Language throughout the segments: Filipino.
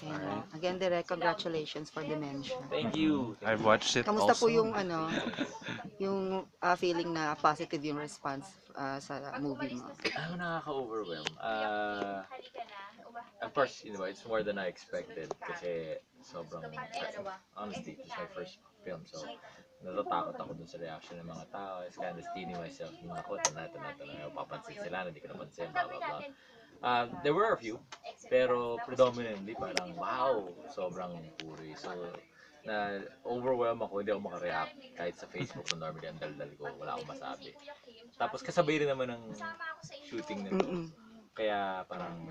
Ayun. Alright. Again, Direk, congratulations for Dementia. Thank you. I've watched it Kamusta po also. yung yung feeling na positive yung response sa movie mo? Ako nakaka-overwhelm. Of course, it's more than I expected kasi sobrang, honestly, it's my first film, so natatakot ako dun sa reaction ng mga tao. I was kind of stealing myself. Ako, papansin sila, hindi ko napansin, blah, blah, blah. There were a few, pero predominantly parang, wow, sobrang puri. So, na overwhelm ako, hindi ako makareact kahit sa Facebook na normally ang daldal ko, wala akong masabi. Tapos kasabay rin naman ng shooting nito. Kaya parang,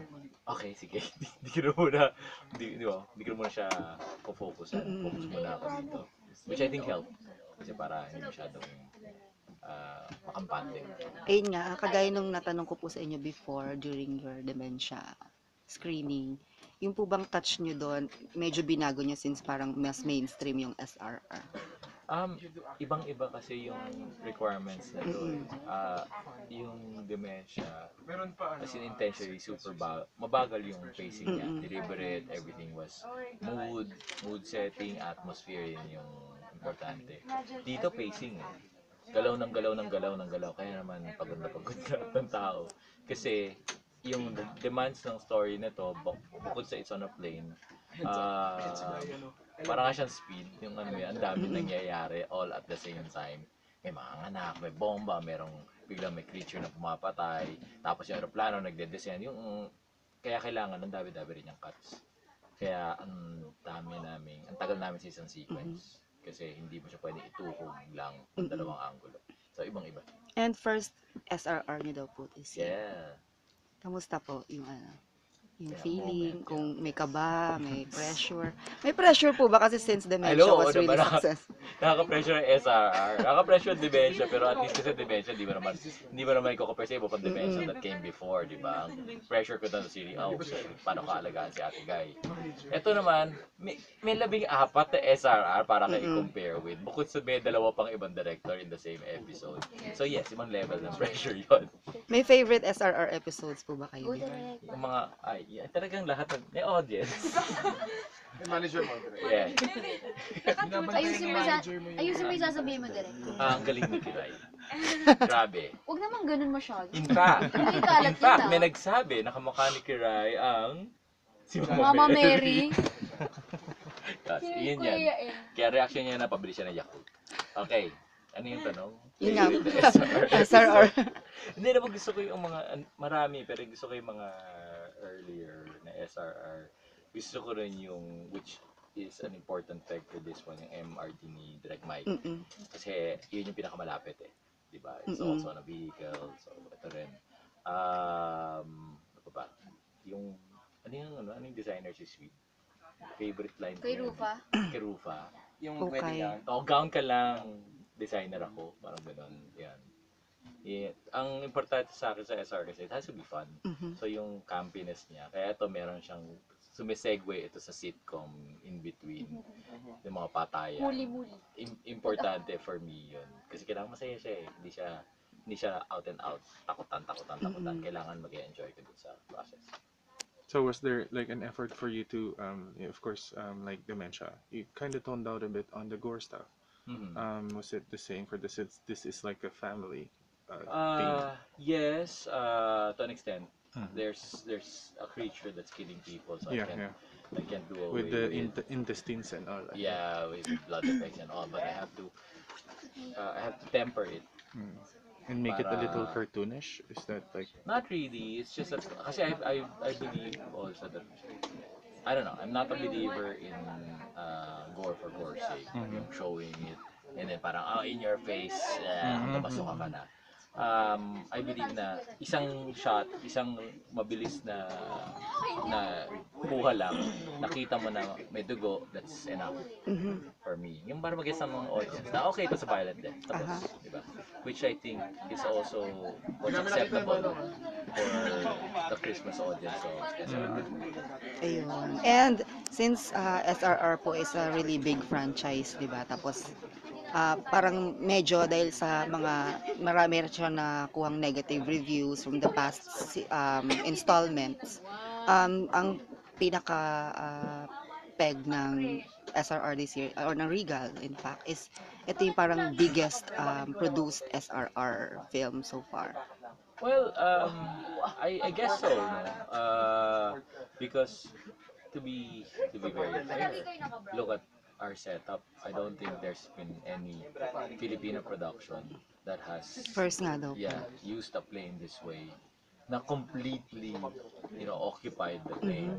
okay, sige, hindi ko na muna, hindi ko na muna siya focus muna ako dito. Which I think helped. Kasi para hindi masyadong makampante. Ayun nga, kagaya nung natanong ko po sa inyo before during your dementia screening, yung po bang touch nyo doon, medyo binago nyo since parang mas mainstream yung SRR? Ibang-iba kasi yung requirements na doon. Yung dementia, as in intentionally super mabagal yung pacing niya. Deliberate, everything was mood setting, atmosphere, yun yung importante. Dito pacing eh. Galaw ng galaw ng galaw ng galaw. Kaya naman pagod na ng tao. Kasi yung demands ng story na to, bukod sa It's on a Plane, parang nga siyang speed, yung ang dami nangyayari all at the same time. May mga anak, may bomba, biglang may creature na pumapatay, tapos yung aeroplano nagde-descend, kaya kailangan ng dami-dami rin yung cuts. Kaya ang tagal namin sa isang sequence. Kasi hindi mo siya pwede ituhog lang ang dalawang angulo. So, ibang-iba. And first SRR nyo daw po this year. Yeah. Kamusta po yung yung Yeah, feeling, moment, kung yeah. may kaba, may pressure. May pressure po ba kasi since dementia Hello, was really diba? successful? Nakaka-pressure ang SRR. Nakaka-pressure ang dementia, pero at least kasi dementia, hindi mo naman i-compare sa iba pang dementia that came before, di ba? Ang pressure ko doon sa series, shit, paano kaalagaan si Ate Guy? Ito naman, may 14 na SRR para kayo i-compare with, bukod sa may dalawa pang ibang director in the same episode. So yes, ibang level ng pressure yon. May favorite SRR episodes po ba kayo? Yung mga, talagang lahat may audience. Yung manager mo, direct. Yeah. Ayusin mo yung sasabihin mo, direct. Ang galing ni Kiray. Grabe. Huwag naman ganun masyado. In fact, May kalat yun, may nagsabi na kamukha ni Kiray ang si Mama Mary. Tapos, yun Kuya yan. eh. Kaya reaction niya na pabili siya ng Yakult. Okay. Ano yung tanong? Yun nga. SRR. SRR. Hindi naman gusto ko yung marami, pero gusto ko yung mga earlier na SRR. Gusto ko rin yung, which is an important fact for this one, yung MRT ni Direk Mike. Kasi yun yung pinakamalapit eh. Diba? It's also on a vehicle. So, ito rin. Ano ba? Yung, ano yung designer si Sweet? Favorite line Kay niya. Rufa. Kay Rufa. Yung Okay. wedding gown. Gown ka lang. Designer ako. Parang gano'n. Yan. Yeah. Ang importante sa akin sa SR kasi it has to be fun. So yung campiness niya. Kaya ito meron siyang sumisegue ito sa sitcom in between. Yung mga patayan. Muli-muli. Importante for me yun. Kasi kailangan masaya siya eh. Hindi siya out and out. Takutan. Kailangan mag-enjoy ka dun sa process. So was there like an effort for you to, of course, like dementia, you kind of toned down a bit on the gore stuff. Was it the same for this? This is like a family thing. Yes, to an extent. There's a creature that's killing people, so Yeah, I can't do away with the intestines and all. yeah, with blood effects and all, but I have to temper it. And make it a little Para- cartoonish. Is that like? Not really. It's just that kasi I believe also that I don't know. I'm not a believer in gore for gore's sake. Yung showing it and then parang in your face, mabasuka ka na. I believe na isang shot, isang mabilis na kuha lang, nakita mo na may dugo, that's enough for me. Yung para mag-guess ang mga audience na okay ito sa violent death. Tapos, diba? Which I think is also what's acceptable for the Christmas audience. So, Ayun. And since SRR po is a really big franchise, di ba? Tapos parang medyo dahil sa marami siya na kuhang negative reviews from the past installments, ang pinaka peg ng SRR this year, or ng Regal, in fact, is ito yung parang biggest produced SRR film so far. Well, I guess so, no? Because to be very fair, look at our setup. I don't think there's been any Filipino production that has, First nga daw po. yeah, used a plane this way, na completely, occupied the plane.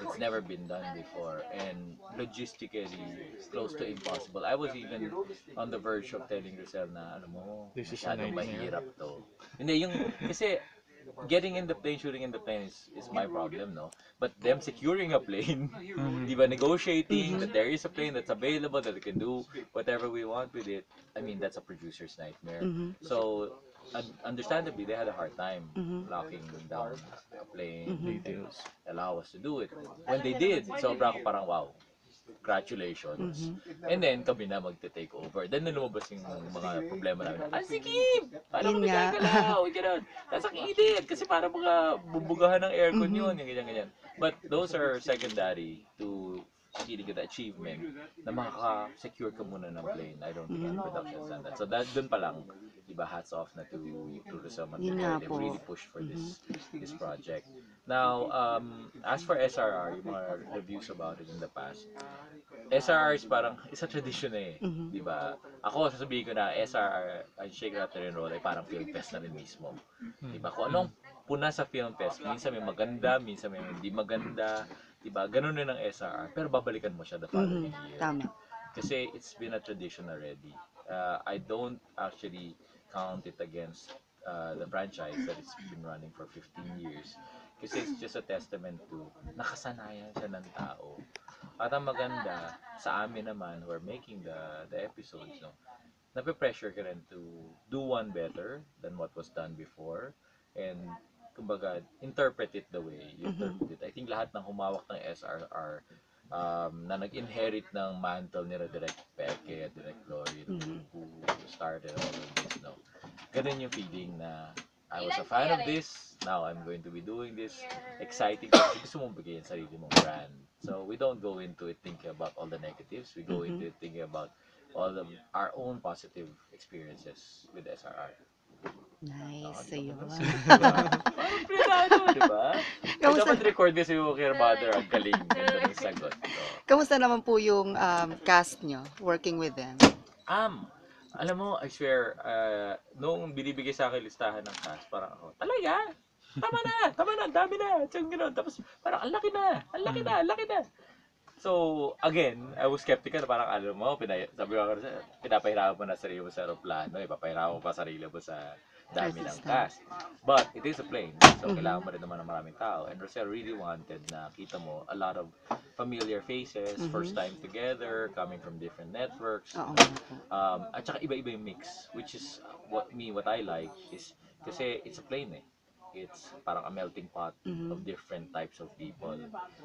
It's never been done before, and logistically, it's close to impossible. I was even on the verge of telling Rizal na, alam mo, This is a masyadong nightmare. mahirap to. Hindi, kasi getting in the plane, shooting in the plane is my problem, no? But them securing a plane, di ba, negotiating that there is a plane that's available, that we can do whatever we want with it, I mean, that's a producer's nightmare. So, understandably, they had a hard time locking down a plane, Details. allow us to do it. When they did, sobra ko parang, wow, congratulations. And then, kami na magte-take over. Then, lumabas yung mga problema namin. Sige! Paano Yun kami nga. gagalaw? Ganun. Nasa init. Kasi parang mga bubugahan ng aircon yun. Yung ganyan-ganyan. But those are secondary to feeling the achievement na makaka-secure ka muna ng plane. I don't think any production has done that. So, dun pa lang, diba, hats off na to Rizal Yun nga Montero. They po. really pushed for this project. Now, as for SRR, yung mga reviews about it in the past, SRR is parang isa tradition eh, di ba? Ako, sasabihin ko na SRR, ay Shake, Rattle and Roll, ay parang film fest na rin mismo. Di ba? Kung anong puna sa film fest, minsan may maganda, minsan may hindi maganda, di ba? Ganun rin ang SRR, pero babalikan mo siya the following year. Tama. Kasi it's been a tradition already. I don't actually count it against the franchise that it's been running for 15 years. Kasi it's just a testament to nakasanayan siya ng tao. At ang maganda sa amin naman who are making the episodes, no, nape-pressure ka rin to do one better than what was done before, and kumbaga interpret it the way you interpret it. I think lahat ng humawak ng SRR na nag-inherit ng mantle ni Direct Peke at Direct Lloyd, who started all of this, no? Ganun yung feeling na I was a fan of this, now I'm going to be doing this. Exciting kasi gusto mong bigyan sarili mong brand. So we don't go into it thinking about all the negatives. We go into it thinking about all of our own positive experiences with SRR. Nice. Ayun. Privado, di ba? Kamusta- Dapat record this yung kay mother. Ang galing. Ganda ng sagot. So, Kamusta naman po yung cast nyo, working with them? alam mo, I swear, nung binibigay sa akin listahan ng cast, parang ako, talaga? Tama na, ang dami na. Tsang gano'n. Tapos, parang, ang laki na. So, again, I was skeptical na parang, alam mo, sabi ko, pinapahirapan mo na sarili mo sa aeroplano, ipapahirapan mo pa sarili mo sa dami ng cast. But, it is a plane, so kailangan mo rin naman ng maraming tao. And Rosel really wanted na kita mo a lot of familiar faces, first time together, coming from different networks. Oo nga po. At saka iba-iba yung mix, which is what I like is, kasi it's a plane eh. It's parang a melting pot of different types of people.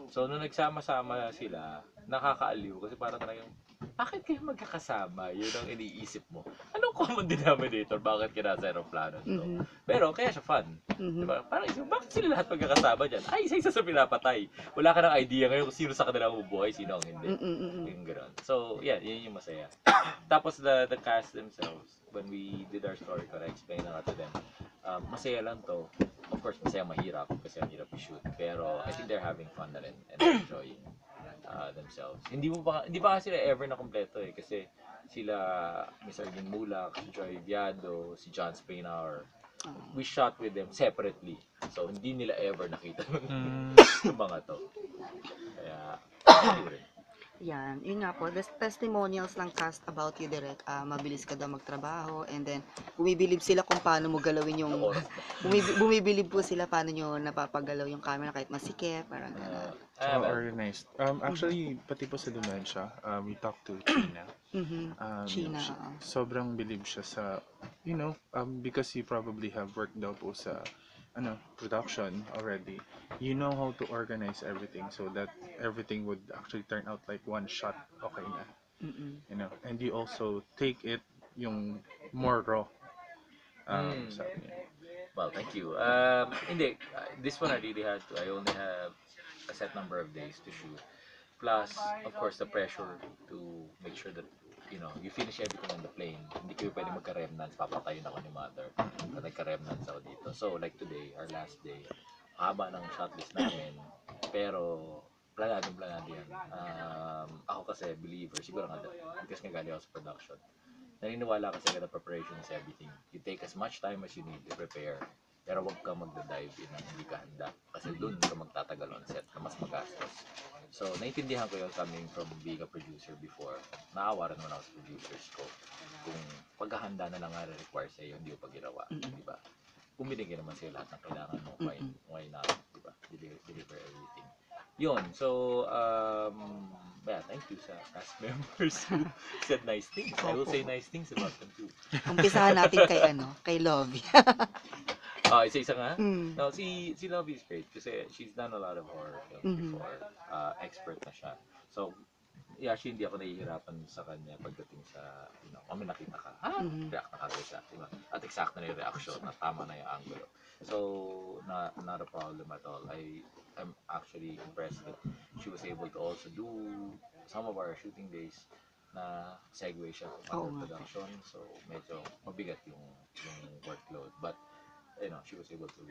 So, nung nagsama-sama sila, nakakaaliw kasi parang talagang, bakit kayo magkakasama? Yun ang iniisip mo. Anong common denominator? Bakit ka nasa aeroplano? So, pero kaya siya fun. Diba? Parang isip, bakit sila lahat magkakasama dyan? Ay, isa-isa sa pinapatay. Wala ka ng idea ngayon kung sino sa kanila ang bubuhay, sino ang hindi. Yung gano'n. So, yeah, yun yung masaya. Tapos the cast themselves, when we did our story, I explained na to them, masaya lang to. Of course, masaya mahirap kasi ang hirap i-shoot. Pero I think they're having fun na rin and enjoying themselves. Hindi pa sila ever na kompleto eh. Kasi sila, Miss Arlene Mulak, si Joy Viado, si John Spainhour, we shot with them separately. So, hindi nila ever nakita ng mga to. Kaya, yun rin. Yan, yun nga po, the testimonials ng cast about you, Direk, mabilis ka daw magtrabaho, and then bumibilib sila kung paano mo galawin yung, bumibilib po sila paano nyo napapagalaw yung camera kahit masikip, parang gano'n. So organized. Actually, pati po sa dementia, we talked to China. China, Sobrang believe siya sa, because you probably have worked daw po sa production already. You know how to organize everything so that everything would actually turn out like one shot. Okay na. And you also take it yung more raw. Sabi niya. Well, thank you. Hindi, this one I really had to. I only have a set number of days to shoot. Plus, of course, the pressure to make sure that you finish everything on the plane. Hindi kayo pwede magka-remnants, papatayin ako ni mother. Nagka-remnants ako dito. So, like today, our last day, haba ng shot list namin, pero planado yan. Ako kasi believer, siguro nga, because nga galing ako sa production. Naniniwala kasi na preparation is everything. You take as much time as you need to prepare. Pero huwag ka magda-dive in na hindi ka handa. Kasi doon ka magtatagal on set na mas magastos. So, naintindihan ko yun coming from being a producer before. Naawa rin naman ako sa producers ko. Kung paghahanda na lang nga require sa'yo, hindi mo pa ginawa. Di ba? Kung binigyan naman sa'yo lahat ng kailangan mo, why not? Di ba? Deliver everything. Yun. So, thank you sa cast members who said nice things. I will say nice things about them too. Umpisahan natin kay Lovie. Isa-isa nga. Mm. No, si Lovie is great kasi she's done a lot of horror films before. Expert na siya. So, actually hindi ako nahihirapan sa kanya pagdating sa, kami nakita ka, react na kagad siya, diba? At exact na yung reaction, na tama na yung angulo. So, not a problem at all. I'm actually impressed that she was able to also do some of our shooting days na segue siya from other production. So, medyo mabigat yung workload. But, she was able to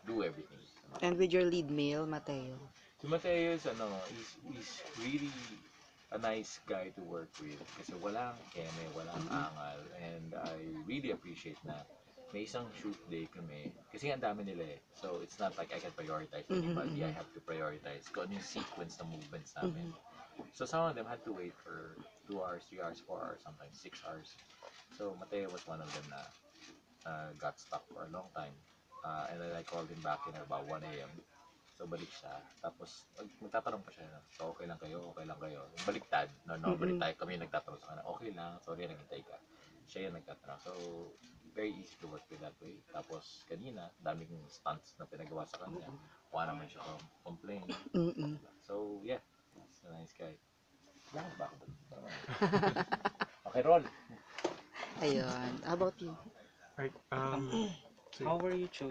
do everything. And with your lead male, Mateo. Si Mateo is really a nice guy to work with kasi walang keme, walang angal, and I really appreciate na may isang shoot day kami kasi ang dami nila eh. So it's not like I can prioritize anybody. I have to prioritize kung ano yung sequence ng movements namin. So some of them had to wait for 2 hours, 3 hours, 4 hours, sometimes 6 hours. So Mateo was one of them na got stuck for a long time. And then I called him back in about 1 a.m. So balik siya. Tapos magtatanong pa siya, so okay lang kayo? Baliktad. Normally kami yung nagtatanong sa kanya, okay lang, sorry naghintay ka. Siya yung nagtatanong. So very easy to work with that way. Tapos kanina, daming stunts na pinagawa sa kanya. Wala naman siya complain. So yeah, he's a nice guy. Okay, roll. Ayun. How about you? Right. How were you chosen?